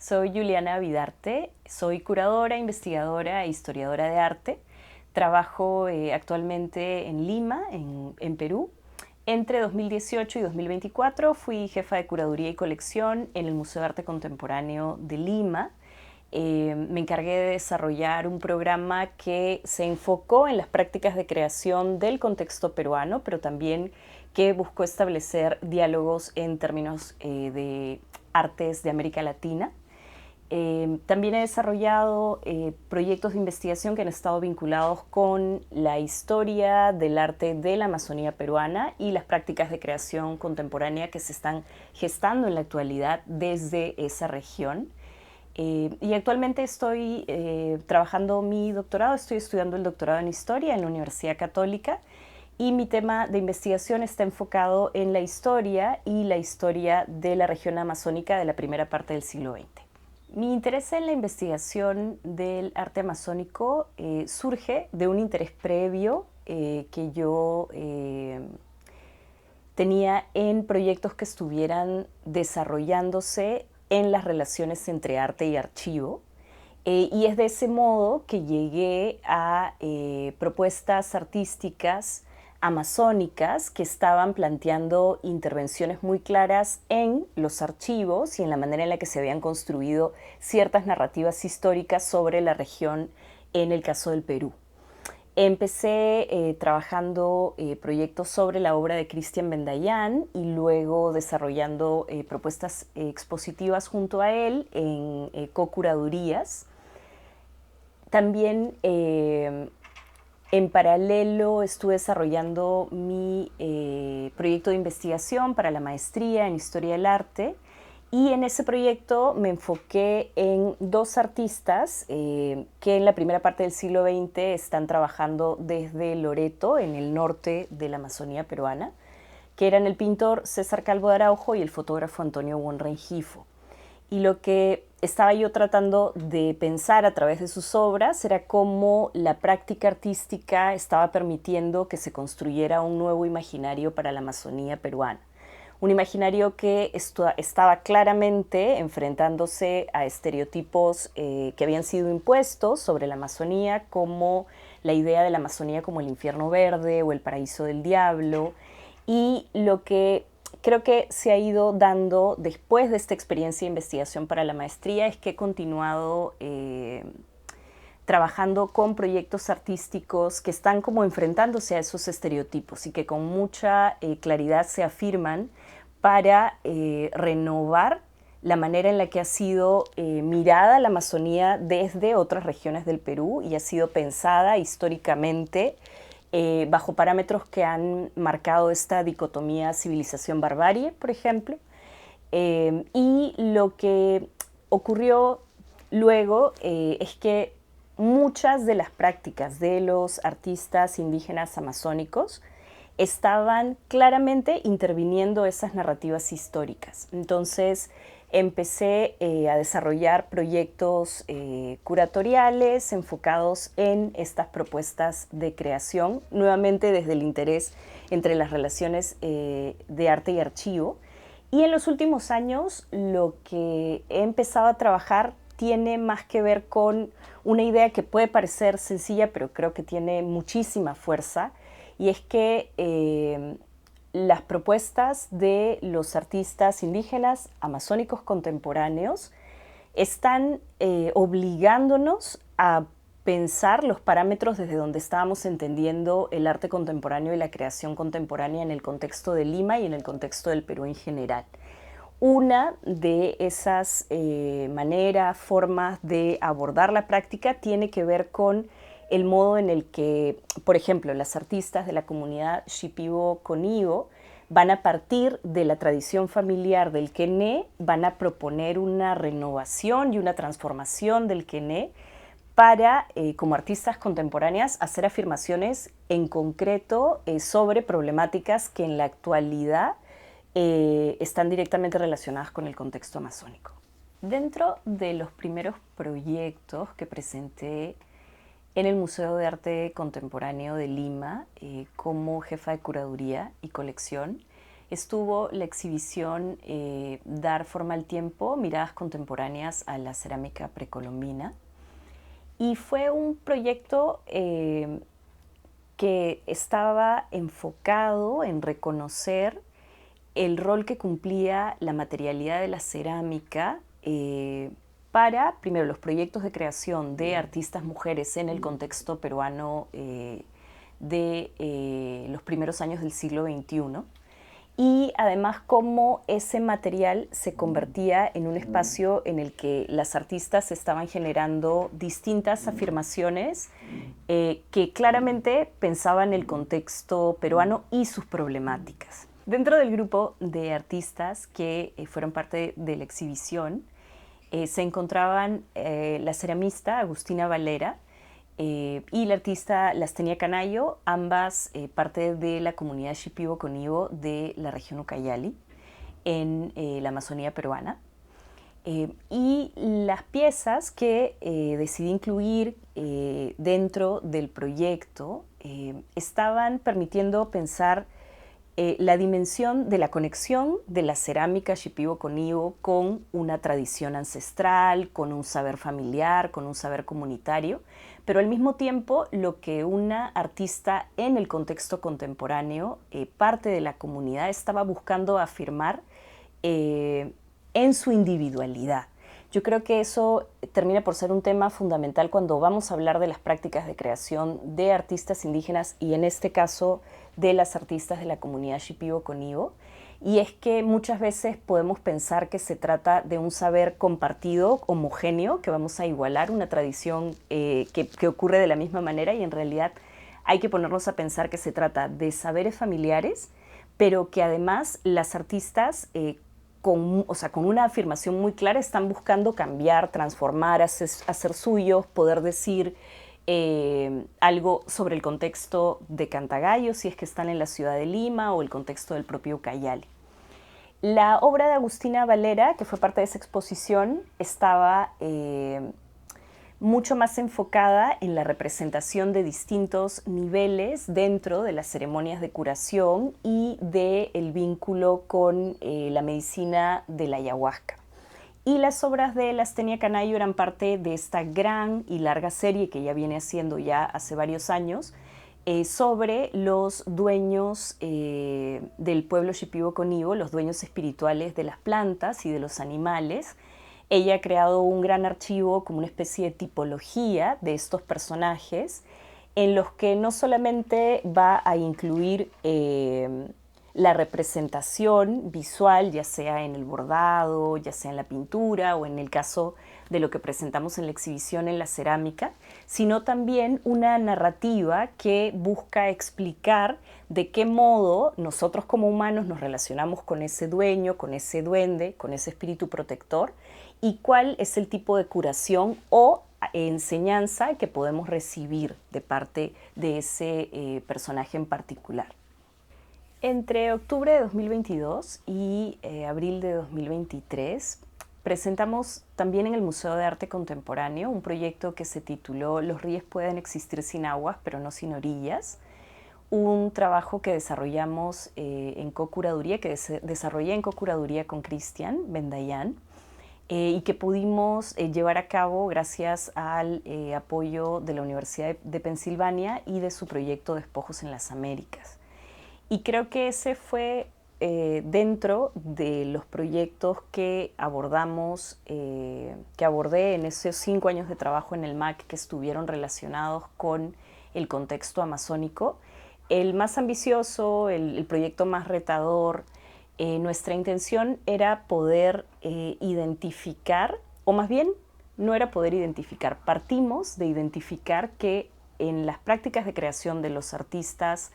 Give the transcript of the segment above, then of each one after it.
Soy Juliana Vidarte, soy curadora, investigadora e historiadora de arte. Trabajo actualmente en Lima, en Perú. Entre 2018 y 2024 fui jefa de curaduría y colección en el Museo de Arte Contemporáneo de Lima. Me encargué de desarrollar un programa que se enfocó en las prácticas de creación del contexto peruano, pero también que buscó establecer diálogos en términos de artes de América Latina. También he desarrollado proyectos de investigación que han estado vinculados con la historia del arte de la Amazonía peruana y las prácticas de creación contemporánea que se están gestando en la actualidad desde esa región. Y actualmente estoy trabajando mi doctorado, estoy estudiando el doctorado en Historia en la Universidad Católica y mi tema de investigación está enfocado en la historia y la historia de la región amazónica de la primera parte del siglo XX. Mi interés en la investigación del arte amazónico surge de un interés previo que yo tenía en proyectos que estuvieran desarrollándose en las relaciones entre arte y archivo. Y es de ese modo que llegué a propuestas artísticas amazónicas que estaban planteando intervenciones muy claras en los archivos y en la manera en la que se habían construido ciertas narrativas históricas sobre la región en el caso del Perú. Empecé trabajando proyectos sobre la obra de Cristian Bendayán y luego desarrollando propuestas expositivas junto a él en co-curadurías. También en paralelo estuve desarrollando mi proyecto de investigación para la maestría en Historia del Arte y en ese proyecto me enfoqué en dos artistas que en la primera parte del siglo XX están trabajando desde Loreto, en el norte de la Amazonía peruana, que eran el pintor César Calvo de Araujo y el fotógrafo Antonio Buon Rengifo. Y lo que estaba yo tratando de pensar a través de sus obras era cómo la práctica artística estaba permitiendo que se construyera un nuevo imaginario para la Amazonía peruana. Un imaginario que estaba claramente enfrentándose a estereotipos que habían sido impuestos sobre la Amazonía, como la idea de la Amazonía como el infierno verde o el paraíso del diablo. Y lo que creo que se ha ido dando después de esta experiencia de investigación para la maestría es que he continuado trabajando con proyectos artísticos que están como enfrentándose a esos estereotipos y que con mucha claridad se afirman para renovar la manera en la que ha sido mirada la Amazonía desde otras regiones del Perú y ha sido pensada históricamente bajo parámetros que han marcado esta dicotomía civilización-barbarie, por ejemplo. Y lo que ocurrió luego es que muchas de las prácticas de los artistas indígenas amazónicos estaban claramente interviniendo esas narrativas históricas. Entonces empecé a desarrollar proyectos curatoriales enfocados en estas propuestas de creación, nuevamente desde el interés entre las relaciones de arte y archivo. Y en los últimos años lo que he empezado a trabajar tiene más que ver con una idea que puede parecer sencilla, pero creo que tiene muchísima fuerza, y es que las propuestas de los artistas indígenas amazónicos contemporáneos están obligándonos a pensar los parámetros desde donde estábamos entendiendo el arte contemporáneo y la creación contemporánea en el contexto de Lima y en el contexto del Perú en general. Una de esas maneras, formas de abordar la práctica tiene que ver con el modo en el que, por ejemplo, las artistas de la comunidad Shipibo-Conibo van a partir de la tradición familiar del quené, van a proponer una renovación y una transformación del quené para, como artistas contemporáneas, hacer afirmaciones en concreto sobre problemáticas que en la actualidad están directamente relacionadas con el contexto amazónico. Dentro de los primeros proyectos que presenté en el Museo de Arte Contemporáneo de Lima como jefa de curaduría y colección, estuvo la exhibición Dar forma al tiempo, miradas contemporáneas a la cerámica precolombina. Y fue un proyecto que estaba enfocado en reconocer el rol que cumplía la materialidad de la cerámica para, primero, los proyectos de creación de artistas mujeres en el contexto peruano de los primeros años del siglo XXI. Y además cómo ese material se convertía en un espacio en el que las artistas estaban generando distintas afirmaciones que claramente pensaban el contexto peruano y sus problemáticas. Dentro del grupo de artistas que fueron parte de la exhibición se encontraban la ceramista Agustina Valera y la artista Lastenia Canayo, ambas parte de la comunidad Shipibo Conibo de la región Ucayali, en la Amazonía peruana. Y las piezas que decidí incluir dentro del proyecto estaban permitiendo pensar la dimensión de la conexión de la cerámica Shipibo Conibo con una tradición ancestral, con un saber familiar, con un saber comunitario, pero al mismo tiempo lo que una artista en el contexto contemporáneo, parte de la comunidad, estaba buscando afirmar en su individualidad. Yo creo que eso termina por ser un tema fundamental cuando vamos a hablar de las prácticas de creación de artistas indígenas y en este caso de las artistas de la comunidad Shipibo Conibo. Y es que muchas veces podemos pensar que se trata de un saber compartido, homogéneo, que vamos a igualar, una tradición que ocurre de la misma manera y en realidad hay que ponernos a pensar que se trata de saberes familiares, pero que además las artistas con una afirmación muy clara están buscando cambiar, transformar, hacer suyos, poder decir algo sobre el contexto de Cantagallo, si es que están en la ciudad de Lima, o el contexto del propio Ucayali. La obra de Agustina Valera, que fue parte de esa exposición, estaba mucho más enfocada en la representación de distintos niveles dentro de las ceremonias de curación y del vínculo con la medicina de la ayahuasca. Y las obras de Lastenia Canayo eran parte de esta gran y larga serie que ella viene haciendo ya hace varios años sobre los dueños del pueblo Shipibo Conibo, los dueños espirituales de las plantas y de los animales. Ella ha creado un gran archivo como una especie de tipología de estos personajes en los que no solamente va a incluir la representación visual, ya sea en el bordado, ya sea en la pintura o en el caso de lo que presentamos en la exhibición en la cerámica, sino también una narrativa que busca explicar de qué modo nosotros como humanos nos relacionamos con ese dueño, con ese duende, con ese espíritu protector y cuál es el tipo de curación o enseñanza que podemos recibir de parte de ese personaje en particular. Entre octubre de 2022 y abril de 2023 presentamos también en el Museo de Arte Contemporáneo un proyecto que se tituló Los ríos pueden existir sin aguas, pero no sin orillas. Un trabajo que desarrollamos en co-curaduría, que desarrollé en co-curaduría con Cristian Bendayan y que pudimos llevar a cabo gracias al apoyo de la Universidad de Pensilvania y de su proyecto Despojos en las Américas. Y creo que ese fue dentro de los proyectos que abordamos, que abordé en esos 5 años de trabajo en el MAC que estuvieron relacionados con el contexto amazónico, el más ambicioso, el proyecto más retador. Nuestra intención era poder identificar, o más bien no era poder identificar, partimos de identificar que en las prácticas de creación de los artistas,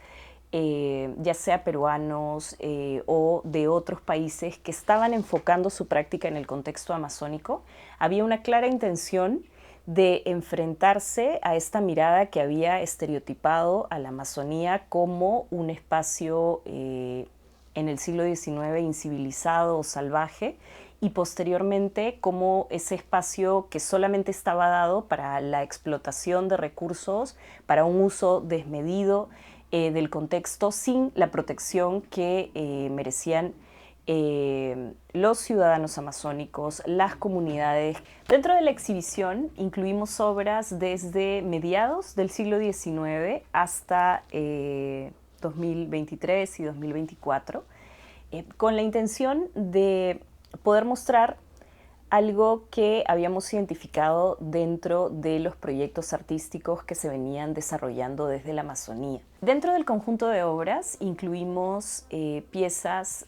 ya sea peruanos o de otros países que estaban enfocando su práctica en el contexto amazónico, había una clara intención de enfrentarse a esta mirada que había estereotipado a la Amazonía como un espacio en el siglo XIX incivilizado o salvaje y posteriormente como ese espacio que solamente estaba dado para la explotación de recursos, para un uso desmedido del contexto sin la protección que merecían los ciudadanos amazónicos, las comunidades. Dentro de la exhibición incluimos obras desde mediados del siglo XIX hasta 2023 y 2024, con la intención de poder mostrar algo que habíamos identificado dentro de los proyectos artísticos que se venían desarrollando desde la Amazonía. Dentro del conjunto de obras incluimos piezas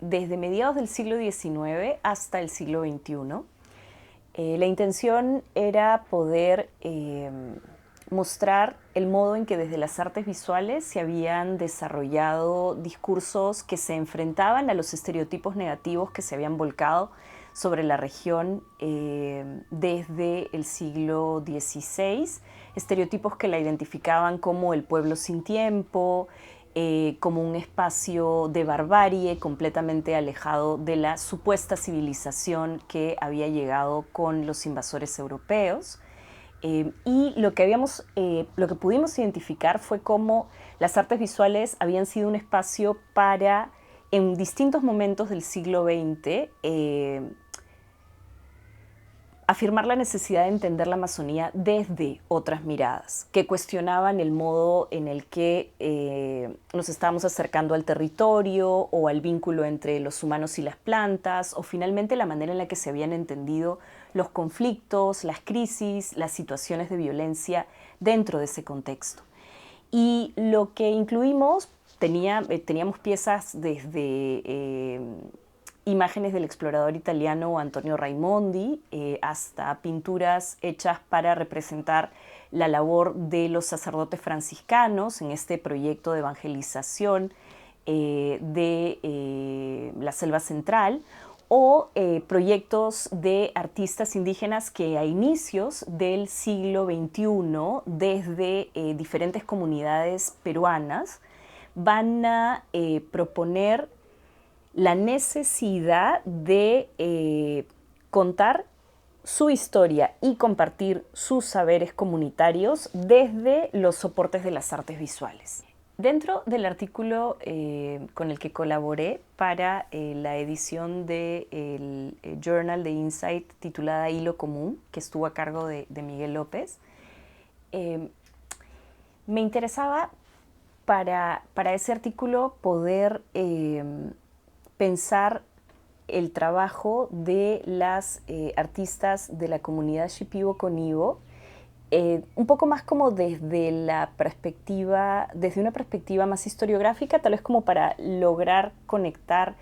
desde mediados del siglo XIX hasta el siglo XXI. La intención era poder mostrar el modo en que desde las artes visuales se habían desarrollado discursos que se enfrentaban a los estereotipos negativos que se habían volcado sobre la región desde el siglo XVI, estereotipos que la identificaban como el pueblo sin tiempo, como un espacio de barbarie completamente alejado de la supuesta civilización que había llegado con los invasores europeos. Y lo que pudimos identificar fue cómo las artes visuales habían sido un espacio para, en distintos momentos del siglo XX, afirmar la necesidad de entender la Amazonía desde otras miradas, que cuestionaban el modo en el que nos estábamos acercando al territorio o al vínculo entre los humanos y las plantas, o finalmente la manera en la que se habían entendido los conflictos, las crisis, las situaciones de violencia dentro de ese contexto. Y lo que incluimos, teníamos piezas desde imágenes del explorador italiano Antonio Raimondi, hasta pinturas hechas para representar la labor de los sacerdotes franciscanos en este proyecto de evangelización de la selva central, o proyectos de artistas indígenas que a inicios del siglo XXI, desde diferentes comunidades peruanas, van a proponer la necesidad de contar su historia y compartir sus saberes comunitarios desde los soportes de las artes visuales. Dentro del artículo con el que colaboré para la edición del Journal de Insight titulada Hilo Común, que estuvo a cargo de Miguel López, me interesaba para ese artículo poder pensar el trabajo de las artistas de la comunidad Shipibo-Conibo, un poco más como desde una perspectiva más historiográfica, tal vez como para lograr conectar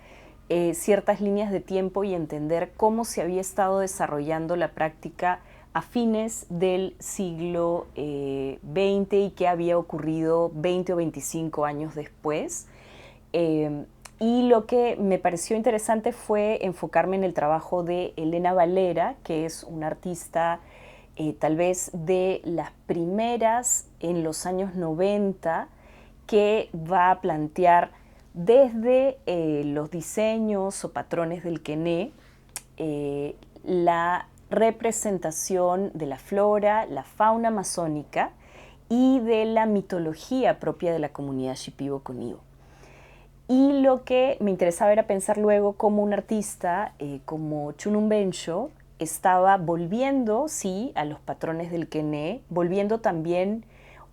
ciertas líneas de tiempo y entender cómo se había estado desarrollando la práctica a fines del siglo XX y qué había ocurrido 20 o 25 años después. Y lo que me pareció interesante fue enfocarme en el trabajo de Elena Valera, que es una artista tal vez de las primeras en los años 90, que va a plantear desde los diseños o patrones del quené la representación de la flora, la fauna amazónica y de la mitología propia de la comunidad Shipibo-Conibo. Y lo que me interesaba era pensar luego cómo un artista como Chunum Bencho estaba volviendo, sí, a los patrones del quené, volviendo también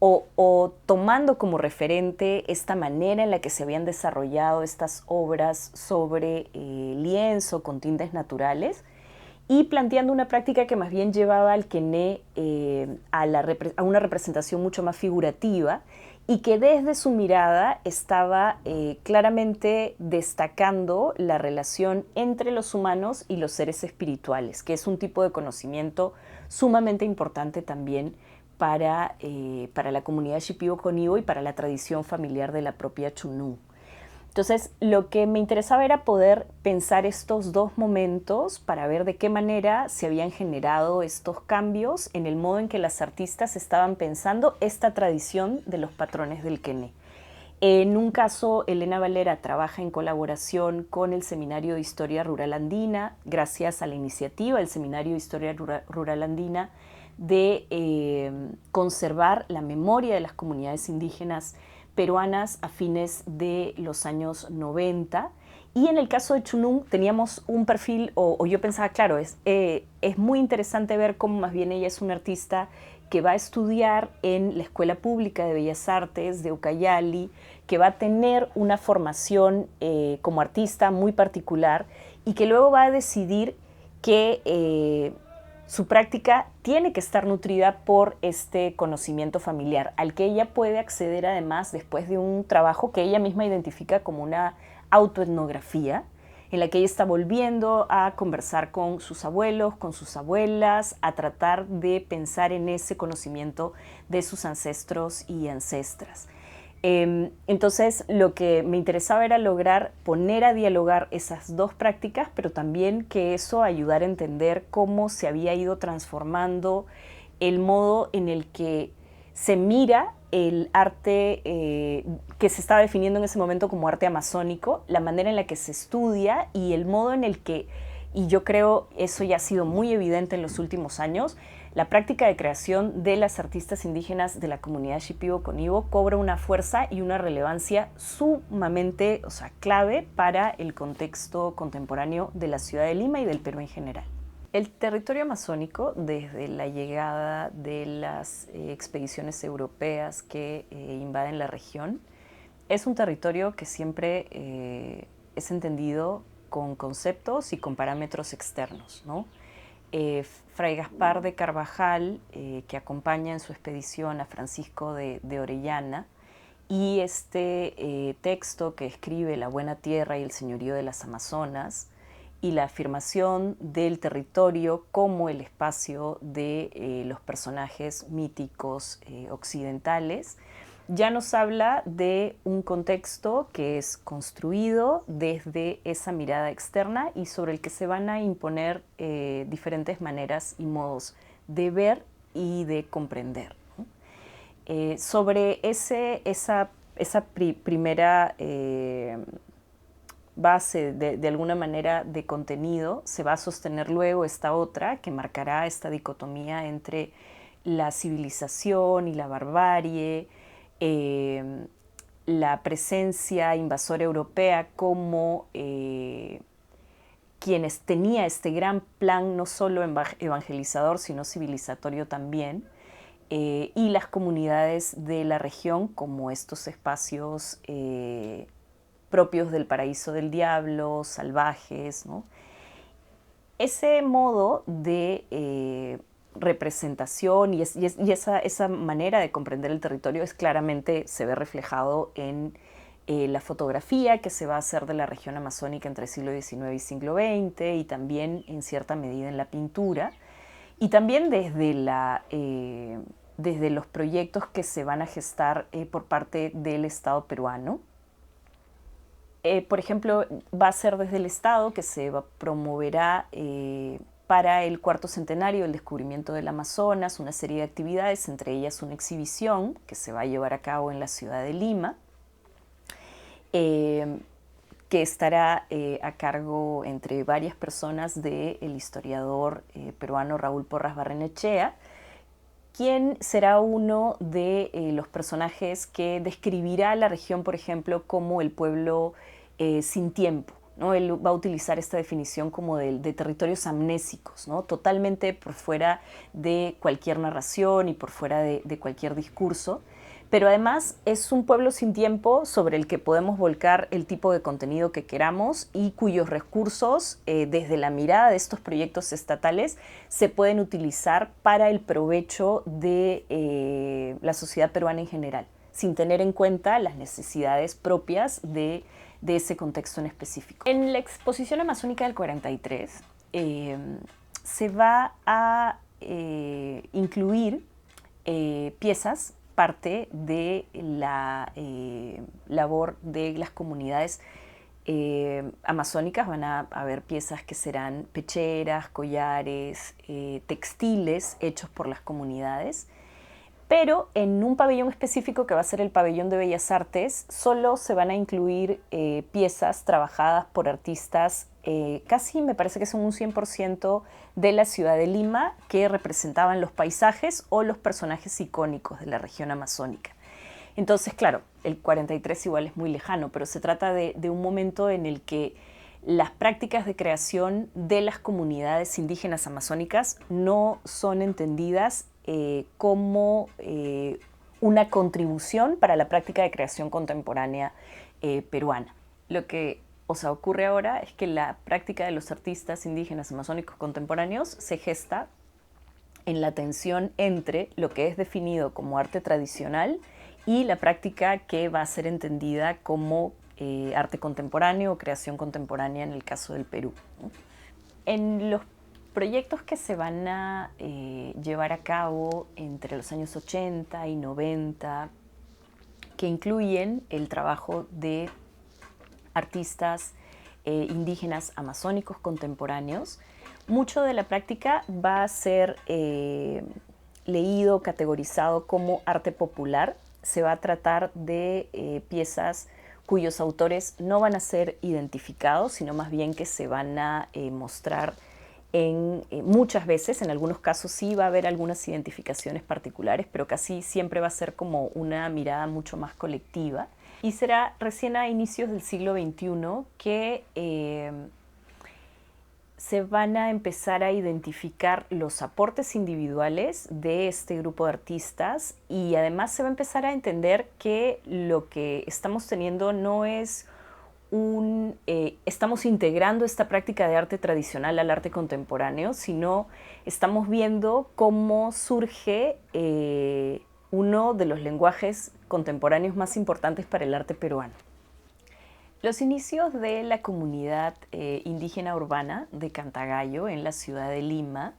o tomando como referente esta manera en la que se habían desarrollado estas obras sobre lienzo con tintes naturales, y planteando una práctica que más bien llevaba al quené a una representación mucho más figurativa, y que desde su mirada estaba claramente destacando la relación entre los humanos y los seres espirituales, que es un tipo de conocimiento sumamente importante también para la comunidad Shipibo-Conibo y para la tradición familiar de la propia Chunum. Entonces, lo que me interesaba era poder pensar estos dos momentos para ver de qué manera se habían generado estos cambios en el modo en que las artistas estaban pensando esta tradición de los patrones del quené. En un caso, Elena Valera trabaja en colaboración con el Seminario de Historia Rural Andina, gracias a la iniciativa del Seminario de Historia Rural Andina de conservar la memoria de las comunidades indígenas peruanas a fines de los años 90. Y en el caso de Chunung teníamos un perfil, o yo pensaba, claro, es muy interesante ver cómo más bien ella es una artista que va a estudiar en la Escuela Pública de Bellas Artes de Ucayali, que va a tener una formación como artista muy particular y que luego va a decidir que su práctica tiene que estar nutrida por este conocimiento familiar, al que ella puede acceder además después de un trabajo que ella misma identifica como una autoetnografía, en la que ella está volviendo a conversar con sus abuelos, con sus abuelas, a tratar de pensar en ese conocimiento de sus ancestros y ancestras. Entonces, lo que me interesaba era lograr poner a dialogar esas dos prácticas, pero también que eso ayudara a entender cómo se había ido transformando el modo en el que se mira el arte que se estaba definiendo en ese momento como arte amazónico, la manera en la que se estudia y el modo en el que, y yo creo eso ya ha sido muy evidente en los últimos años, la práctica de creación de las artistas indígenas de la comunidad Shipibo-Conibo cobra una fuerza y una relevancia sumamente, clave para el contexto contemporáneo de la ciudad de Lima y del Perú en general. El territorio amazónico, desde la llegada de las expediciones europeas que invaden la región, es un territorio que siempre es entendido con conceptos y con parámetros externos, ¿no? Fray Gaspar de Carvajal, que acompaña en su expedición a Francisco de Orellana, y este texto que escribe La Buena Tierra y el Señorío de las Amazonas, y la afirmación del territorio como el espacio de los personajes míticos occidentales, ya nos habla de un contexto que es construido desde esa mirada externa y sobre el que se van a imponer diferentes maneras y modos de ver y de comprender, ¿no? Sobre esa primera base de alguna manera de contenido, se va a sostener luego esta otra que marcará esta dicotomía entre la civilización y la barbarie, la presencia invasora europea como quienes tenía este gran plan no solo evangelizador sino civilizatorio también, y las comunidades de la región como estos espacios propios del paraíso del diablo, salvajes, ¿no? Ese modo de representación y esa manera de comprender el territorio claramente se ve reflejado en la fotografía que se va a hacer de la región amazónica entre siglo XIX y siglo XX, y también en cierta medida en la pintura, y también desde los proyectos que se van a gestar por parte del Estado peruano. Por ejemplo, va a ser desde el Estado que se promoverá para el cuarto centenario del descubrimiento del Amazonas una serie de actividades, entre ellas una exhibición que se va a llevar a cabo en la ciudad de Lima, que estará a cargo entre varias personas del historiador peruano Raúl Porras Barrenechea, quien será uno de los personajes que describirá la región, por ejemplo, como el pueblo sin tiempo, ¿no? Él va a utilizar esta definición como de territorios amnésicos, ¿no? Totalmente por fuera de cualquier narración y por fuera de cualquier discurso. Pero además es un pueblo sin tiempo sobre el que podemos volcar el tipo de contenido que queramos y cuyos recursos, desde la mirada de estos proyectos estatales, se pueden utilizar para el provecho de la sociedad peruana en general, sin tener en cuenta las necesidades propias de ese contexto en específico. En la exposición amazónica del 43 se va a incluir piezas, parte de la labor de las comunidades amazónicas. Van a haber piezas que serán pecheras, collares, textiles hechos por las comunidades, pero en un pabellón específico que va a ser el pabellón de Bellas Artes solo se van a incluir piezas trabajadas por artistas casi me parece que son un 100% de la ciudad de Lima, que representaban los paisajes o los personajes icónicos de la región amazónica. Entonces, claro, el 43 igual es muy lejano, pero se trata de un momento en el que las prácticas de creación de las comunidades indígenas amazónicas no son entendidas como una contribución para la práctica de creación contemporánea peruana. Lo que ocurre ahora es que la práctica de los artistas indígenas amazónicos contemporáneos se gesta en la tensión entre lo que es definido como arte tradicional y la práctica que va a ser entendida como arte contemporáneo o creación contemporánea en el caso del Perú, ¿no? En los proyectos que se van a llevar a cabo entre los años 80 y 90, que incluyen el trabajo de artistas indígenas amazónicos contemporáneos, mucho de la práctica va a ser leído, categorizado como arte popular. Se va a tratar de piezas cuyos autores no van a ser identificados, sino más bien que se van a mostrar muchas veces, en algunos casos sí va a haber algunas identificaciones particulares, pero casi siempre va a ser como una mirada mucho más colectiva. Y será recién a inicios del siglo XXI que se van a empezar a identificar los aportes individuales de este grupo de artistas y además se va a empezar a entender que lo que estamos teniendo no es estamos integrando esta práctica de arte tradicional al arte contemporáneo, sino estamos viendo cómo surge uno de los lenguajes contemporáneos más importantes para el arte peruano. Los inicios de la comunidad indígena urbana de Cantagallo en la ciudad de Lima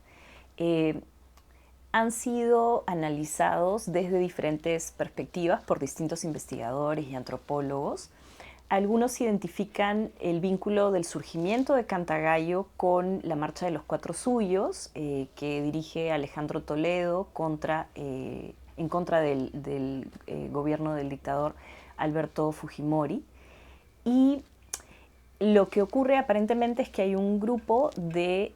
han sido analizados desde diferentes perspectivas por distintos investigadores y antropólogos. Algunos identifican el vínculo del surgimiento de Cantagallo con la Marcha de los Cuatro Suyos, que dirige Alejandro Toledo en contra del gobierno del dictador Alberto Fujimori. Y lo que ocurre aparentemente es que hay un grupo de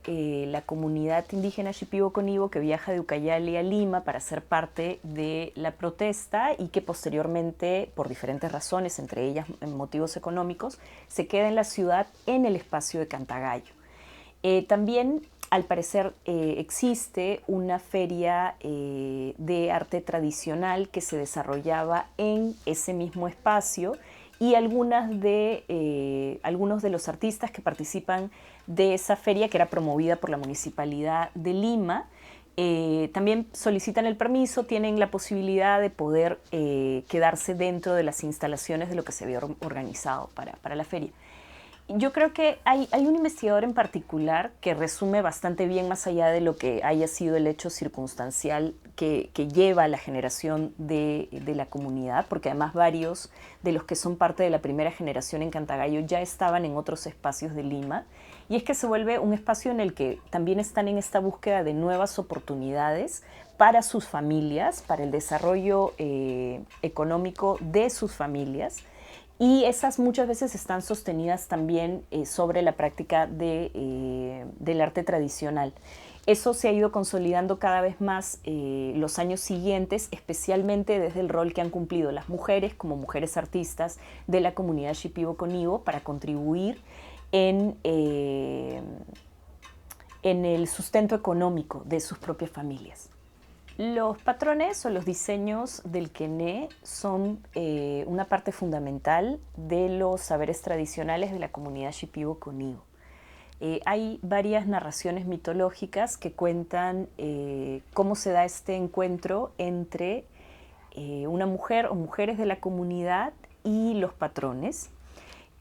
la comunidad indígena Shipibo-Conibo que viaja de Ucayali a Lima para ser parte de la protesta y que posteriormente, por diferentes razones, entre ellas motivos económicos, se queda en la ciudad en el espacio de Cantagallo. También, al parecer, existe una feria de arte tradicional que se desarrollaba en ese mismo espacio y algunos de los artistas que participan de esa feria, que era promovida por la Municipalidad de Lima, también solicitan el permiso, tienen la posibilidad de poder quedarse dentro de las instalaciones de lo que se había organizado para la feria. Yo creo que hay un investigador en particular que resume bastante bien, más allá de lo que haya sido el hecho circunstancial que lleva a la generación de la comunidad, porque además varios de los que son parte de la primera generación en Cantagallo ya estaban en otros espacios de Lima, y es que se vuelve un espacio en el que también están en esta búsqueda de nuevas oportunidades para sus familias, para el desarrollo económico de sus familias. Y esas muchas veces están sostenidas también sobre la práctica del arte tradicional. Eso se ha ido consolidando cada vez más los años siguientes, especialmente desde el rol que han cumplido las mujeres como mujeres artistas de la comunidad Shipibo-Conibo para contribuir en el sustento económico de sus propias familias. Los patrones o los diseños del quené son una parte fundamental de los saberes tradicionales de la comunidad Shipibo-Conibo. Hay varias narraciones mitológicas que cuentan cómo se da este encuentro entre una mujer o mujeres de la comunidad y los patrones,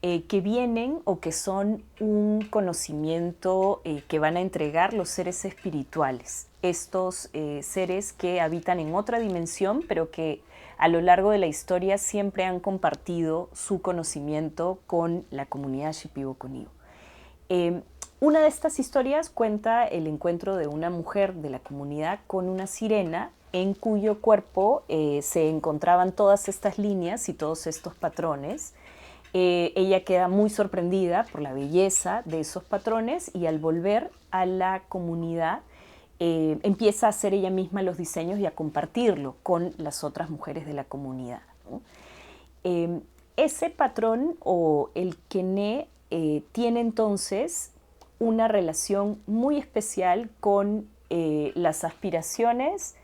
que vienen o que son un conocimiento que van a entregar los seres espirituales. Estos seres que habitan en otra dimensión, pero que a lo largo de la historia siempre han compartido su conocimiento con la comunidad Shipibo-Conibo. Una de estas historias cuenta el encuentro de una mujer de la comunidad con una sirena en cuyo cuerpo se encontraban todas estas líneas y todos estos patrones. Ella queda muy sorprendida por la belleza de esos patrones y al volver a la comunidad empieza a hacer ella misma los diseños y a compartirlo con las otras mujeres de la comunidad, ¿no? Ese patrón o el Kené tiene entonces una relación muy especial con las aspiraciones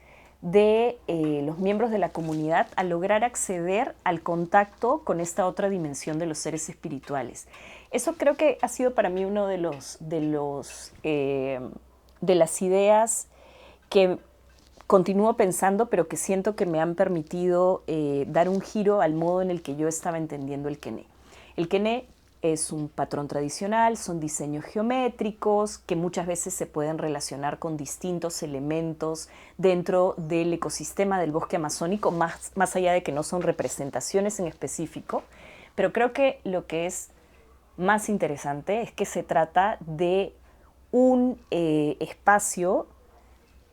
de los miembros de la comunidad a lograr acceder al contacto con esta otra dimensión de los seres espirituales. Eso creo que ha sido para mí uno de las ideas que continúo pensando, pero que siento que me han permitido dar un giro al modo en el que yo estaba entendiendo el Kené. El Kené es un patrón tradicional, son diseños geométricos que muchas veces se pueden relacionar con distintos elementos dentro del ecosistema del bosque amazónico, más allá de que no son representaciones en específico. Pero creo que lo que es más interesante es que se trata de un espacio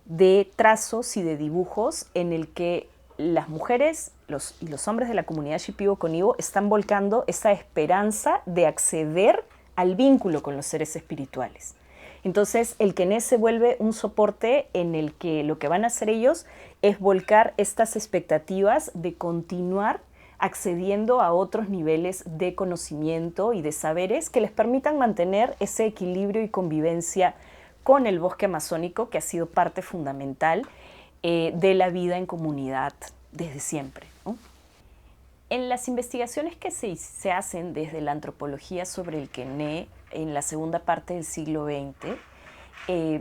de trazos y de dibujos en el que las mujeres y los hombres de la comunidad Shipibo-Conibo están volcando esa esperanza de acceder al vínculo con los seres espirituales. Entonces el Kené se vuelve un soporte en el que lo que van a hacer ellos es volcar estas expectativas de continuar accediendo a otros niveles de conocimiento y de saberes que les permitan mantener ese equilibrio y convivencia con el bosque amazónico, que ha sido parte fundamental de la vida en comunidad desde siempre, ¿no? En las investigaciones que se hacen desde la antropología sobre el Kené en la segunda parte del siglo XX,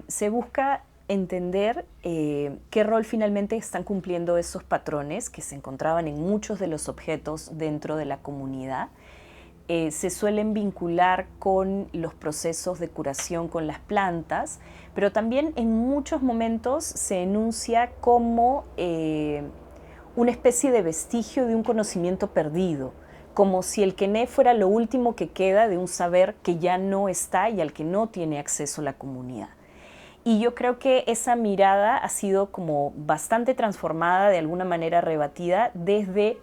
se busca entender qué rol finalmente están cumpliendo esos patrones que se encontraban en muchos de los objetos dentro de la comunidad. Se suelen vincular con los procesos de curación con las plantas, pero también en muchos momentos se enuncia como una especie de vestigio de un conocimiento perdido, como si el Kené fuera lo último que queda de un saber que ya no está y al que no tiene acceso la comunidad. Y yo creo que esa mirada ha sido como bastante transformada, de alguna manera rebatida, desde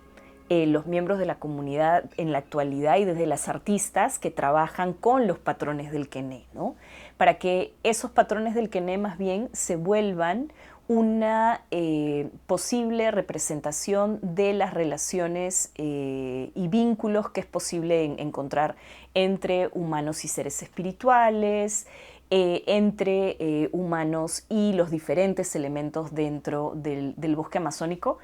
los miembros de la comunidad en la actualidad y desde las artistas que trabajan con los patrones del Kené, ¿no? Para que esos patrones del Kené más bien se vuelvan una posible representación de las relaciones y vínculos que es posible encontrar entre humanos y seres espirituales, entre humanos y los diferentes elementos dentro del bosque amazónico.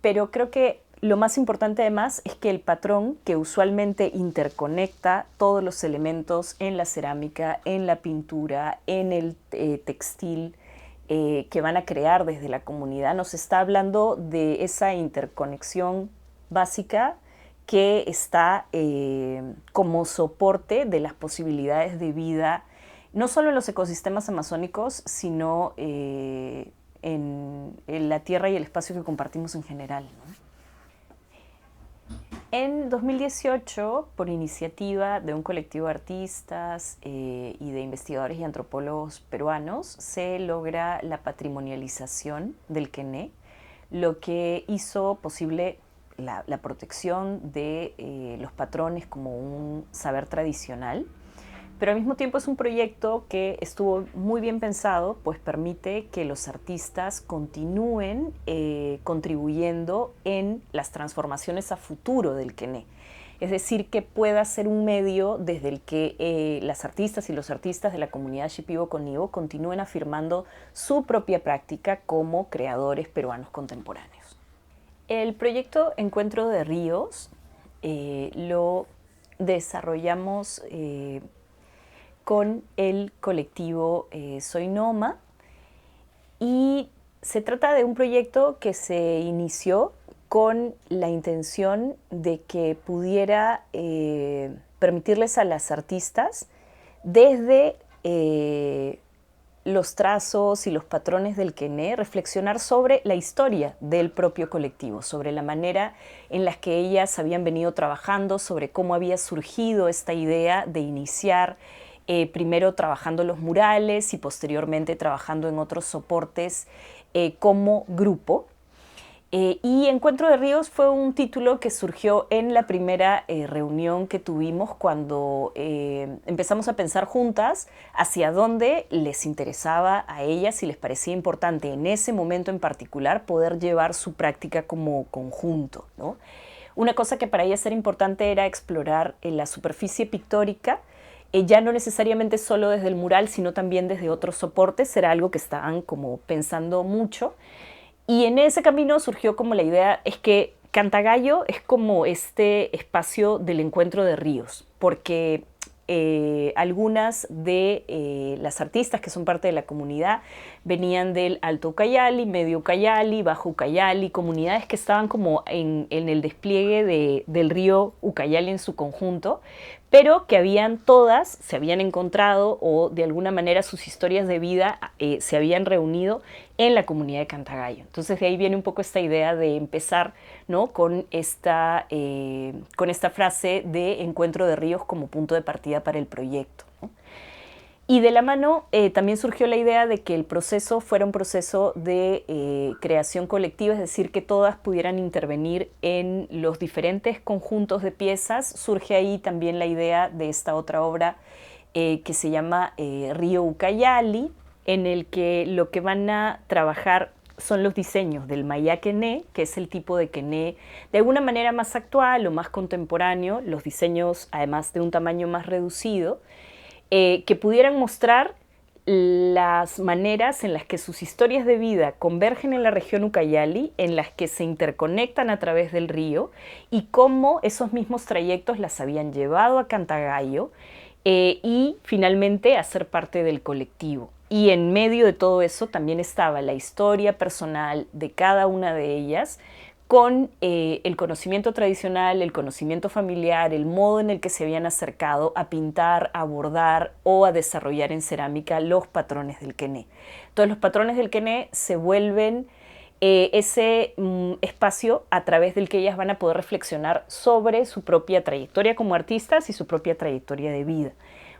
Pero creo que lo más importante además es que el patrón, que usualmente interconecta todos los elementos en la cerámica, en la pintura, en el textil, que van a crear desde la comunidad, nos está hablando de esa interconexión básica que está como soporte de las posibilidades de vida, no solo en los ecosistemas amazónicos, sino en la tierra y el espacio que compartimos en general, ¿no? En 2018, por iniciativa de un colectivo de artistas y de investigadores y antropólogos peruanos, se logra la patrimonialización del Kené, lo que hizo posible la protección de los patrones como un saber tradicional. Pero al mismo tiempo es un proyecto que estuvo muy bien pensado, pues permite que los artistas continúen contribuyendo en las transformaciones a futuro del Kené. Es decir, que pueda ser un medio desde el que las artistas y los artistas de la comunidad Shipibo-Conibo continúen afirmando su propia práctica como creadores peruanos contemporáneos. El proyecto Encuentro de Ríos lo desarrollamos con el colectivo Soy Noma, y se trata de un proyecto que se inició con la intención de que pudiera permitirles a las artistas desde los trazos y los patrones del Kené reflexionar sobre la historia del propio colectivo, sobre la manera en la que ellas habían venido trabajando, sobre cómo había surgido esta idea de iniciar primero trabajando los murales y posteriormente trabajando en otros soportes como grupo. Y Encuentro de Ríos fue un título que surgió en la primera reunión que tuvimos cuando empezamos a pensar juntas hacia dónde les interesaba a ellas y les parecía importante en ese momento en particular poder llevar su práctica como conjunto, ¿no? una cosa que para ellas era importante era explorar la superficie pictórica, ya no necesariamente solo desde el mural, sino también desde otros soportes, era algo que estaban como pensando mucho. Y en ese camino surgió como la idea, es que Cantagallo es como este espacio del encuentro de ríos, porque algunas de las artistas que son parte de la comunidad venían del Alto Ucayali, Medio Ucayali, Bajo Ucayali, comunidades que estaban como en el despliegue del río Ucayali en su conjunto, pero que habían todas, se habían encontrado o de alguna manera sus historias de vida se habían reunido en la comunidad de Cantagallo. Entonces de ahí viene un poco esta idea de empezar, ¿no?, con esta frase de encuentro de ríos como punto de partida para el proyecto, ¿no? Y de la mano también surgió la idea de que el proceso fuera un proceso de creación colectiva, es decir, que todas pudieran intervenir en los diferentes conjuntos de piezas. Surge ahí también la idea de esta otra obra que se llama Río Ucayali, en el que lo que van a trabajar son los diseños del maya quené, que es el tipo de quené de alguna manera más actual o más contemporáneo, los diseños además de un tamaño más reducido, que pudieran mostrar las maneras en las que sus historias de vida convergen en la región Ucayali, en las que se interconectan a través del río y cómo esos mismos trayectos las habían llevado a Cantagallo y finalmente a ser parte del colectivo. Y en medio de todo eso también estaba la historia personal de cada una de ellas, con el conocimiento tradicional, el conocimiento familiar, el modo en el que se habían acercado a pintar, a bordar o a desarrollar en cerámica los patrones del quené. Entonces los patrones del quené se vuelven ese espacio a través del que ellas van a poder reflexionar sobre su propia trayectoria como artistas y su propia trayectoria de vida.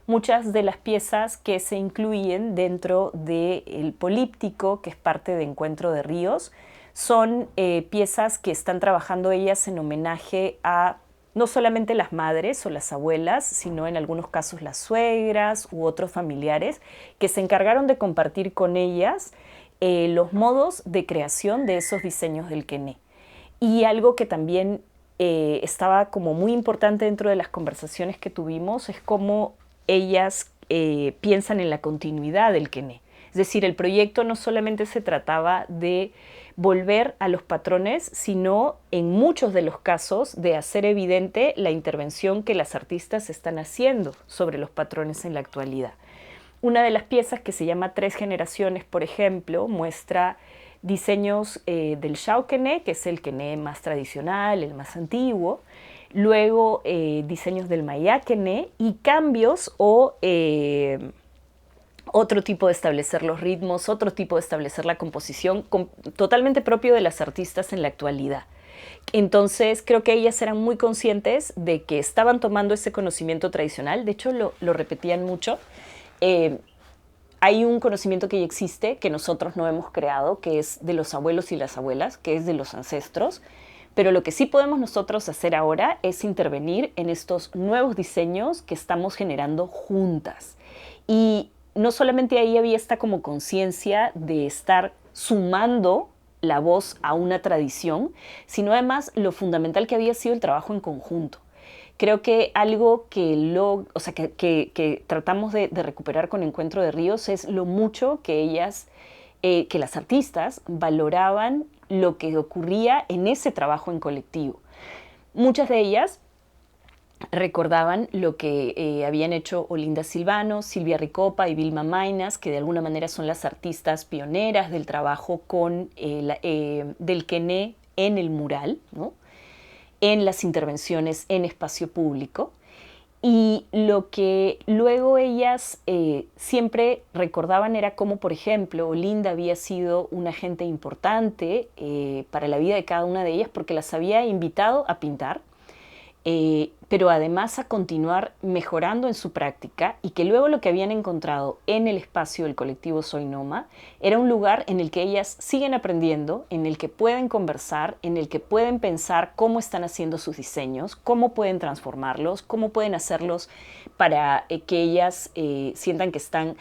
Muchas de las piezas que se incluyen dentro del políptico, que es parte de Encuentro de Ríos, son piezas que están trabajando ellas en homenaje a no solamente las madres o las abuelas, sino en algunos casos las suegras u otros familiares que se encargaron de compartir con ellas los modos de creación de esos diseños del quené. Y algo que también estaba como muy importante dentro de las conversaciones que tuvimos es cómo ellas piensan en la continuidad del quené. Es decir, el proyecto no solamente se trataba de volver a los patrones, sino en muchos de los casos de hacer evidente la intervención que las artistas están haciendo sobre los patrones en la actualidad. Una de las piezas, que se llama Tres Generaciones, por ejemplo, muestra diseños del Xiao quené, que es el quené más tradicional, el más antiguo, luego diseños del maya quené y cambios o otro tipo de establecer los ritmos, otro tipo de establecer la composición, totalmente propio de las artistas en la actualidad. Entonces creo que ellas eran muy conscientes de que estaban tomando ese conocimiento tradicional, de hecho lo repetían mucho. Hay un conocimiento que ya existe, que nosotros no hemos creado, que es de los abuelos y las abuelas, que es de los ancestros, pero lo que sí podemos nosotros hacer ahora es intervenir en estos nuevos diseños que estamos generando juntas. Y no solamente ahí había esta como conciencia de estar sumando la voz a una tradición, sino además lo fundamental que había sido el trabajo en conjunto. Creo que algo que tratamos de recuperar con Encuentro de Ríos es lo mucho que ellas, que las artistas valoraban lo que ocurría en ese trabajo en colectivo. Muchas de ellas recordaban lo que habían hecho Olinda Silvano, Silvia Ricopa y Vilma Mainas, que de alguna manera son las artistas pioneras del trabajo del quené en el mural, ¿no?, en las intervenciones en espacio público. Y lo que luego ellas siempre recordaban era cómo, por ejemplo, Olinda había sido un agente importante para la vida de cada una de ellas porque las había invitado a pintar, pero además a continuar mejorando en su práctica, y que luego lo que habían encontrado en el espacio del colectivo Soy Noma era un lugar en el que ellas siguen aprendiendo, en el que pueden conversar, en el que pueden pensar cómo están haciendo sus diseños, cómo pueden transformarlos, cómo pueden hacerlos para que ellas sientan que están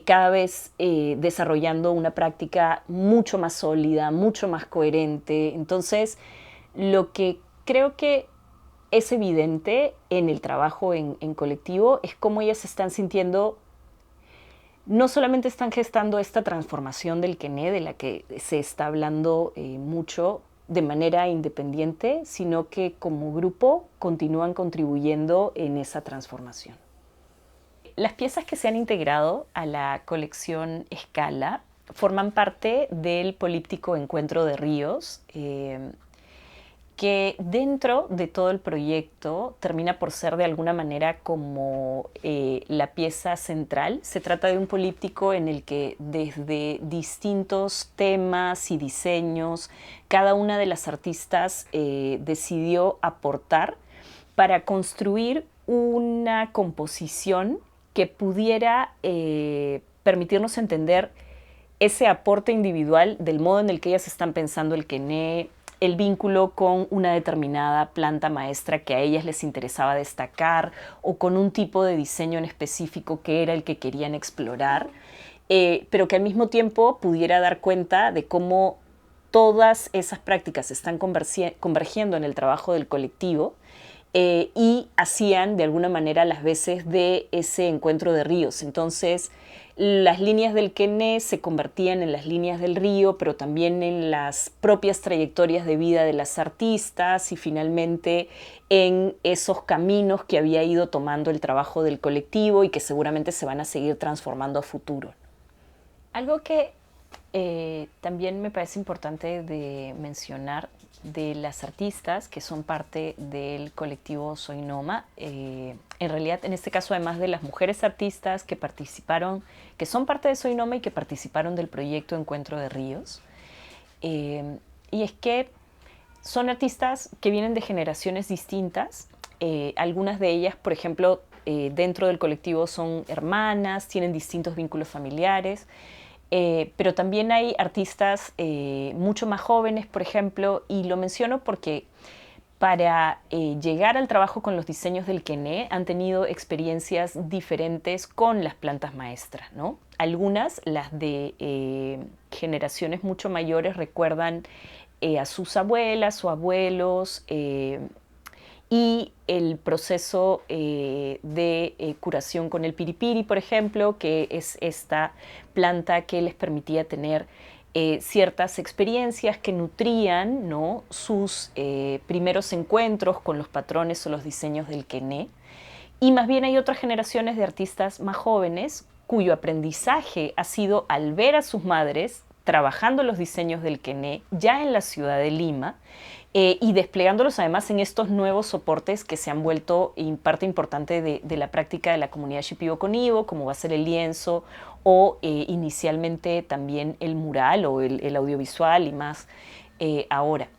cada vez desarrollando una práctica mucho más sólida, mucho más coherente. Entonces, lo que creo que es evidente en el trabajo en colectivo, es cómo ellas se están sintiendo, no solamente están gestando esta transformación del Quené, de la que se está hablando mucho de manera independiente, sino que como grupo continúan contribuyendo en esa transformación. Las piezas que se han integrado a la colección Escala forman parte del políptico Encuentro de Ríos, que dentro de todo el proyecto termina por ser de alguna manera como la pieza central. Se trata de un políptico en el que desde distintos temas y diseños, cada una de las artistas decidió aportar para construir una composición que pudiera permitirnos entender ese aporte individual del modo en el que ellas están pensando el Quené, el vínculo con una determinada planta maestra que a ellas les interesaba destacar o con un tipo de diseño en específico que era el que querían explorar, pero que al mismo tiempo pudiera dar cuenta de cómo todas esas prácticas están convergiendo en el trabajo del colectivo y hacían de alguna manera las veces de ese encuentro de ríos. Entonces, las líneas del Quené se convertían en las líneas del río, pero también en las propias trayectorias de vida de las artistas y finalmente en esos caminos que había ido tomando el trabajo del colectivo y que seguramente se van a seguir transformando a futuro. Algo que también me parece importante de mencionar de las artistas que son parte del colectivo Soy Noma, en realidad en este caso además de las mujeres artistas que participaron, que son parte de Soy Noma y que participaron del proyecto Encuentro de Ríos, y es que son artistas que vienen de generaciones distintas, algunas de ellas, por ejemplo, dentro del colectivo son hermanas, tienen distintos vínculos familiares, pero también hay artistas mucho más jóvenes, por ejemplo, y lo menciono porque para llegar al trabajo con los diseños del Quené han tenido experiencias diferentes con las plantas maestras, ¿no? Algunas, las de generaciones mucho mayores, recuerdan a sus abuelas o abuelos y el proceso de curación con el piripiri, por ejemplo, que es esta planta que les permitía tener ciertas experiencias que nutrían, ¿no?, sus primeros encuentros con los patrones o los diseños del Quené. Y más bien hay otras generaciones de artistas más jóvenes cuyo aprendizaje ha sido al ver a sus madres trabajando los diseños del Quené ya en la ciudad de Lima, y desplegándolos además en estos nuevos soportes que se han vuelto parte importante de la práctica de la comunidad Shipibo-Conibo, como va a ser el lienzo o inicialmente también el mural o el audiovisual y más ahora.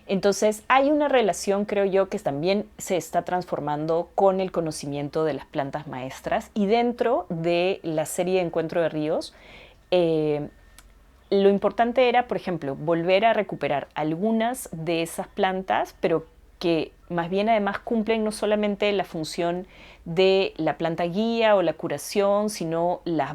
Entonces hay una relación, creo yo, que también se está transformando con el conocimiento de las plantas maestras, y dentro de la serie de Encuentro de Ríos, lo importante era, por ejemplo, volver a recuperar algunas de esas plantas, pero que más bien además cumplen no solamente la función de la planta guía o la curación, sino las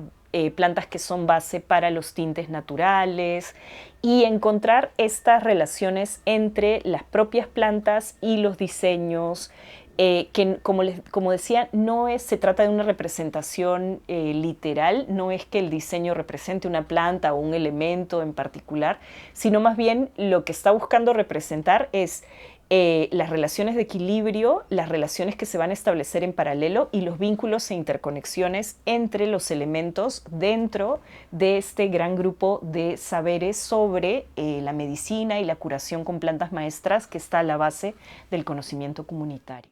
plantas que son base para los tintes naturales, y encontrar estas relaciones entre las propias plantas y los diseños, que como decía, se trata de una representación literal, no es que el diseño represente una planta o un elemento en particular, sino más bien lo que está buscando representar es las relaciones de equilibrio, las relaciones que se van a establecer en paralelo y los vínculos e interconexiones entre los elementos dentro de este gran grupo de saberes sobre la medicina y la curación con plantas maestras que está a la base del conocimiento comunitario.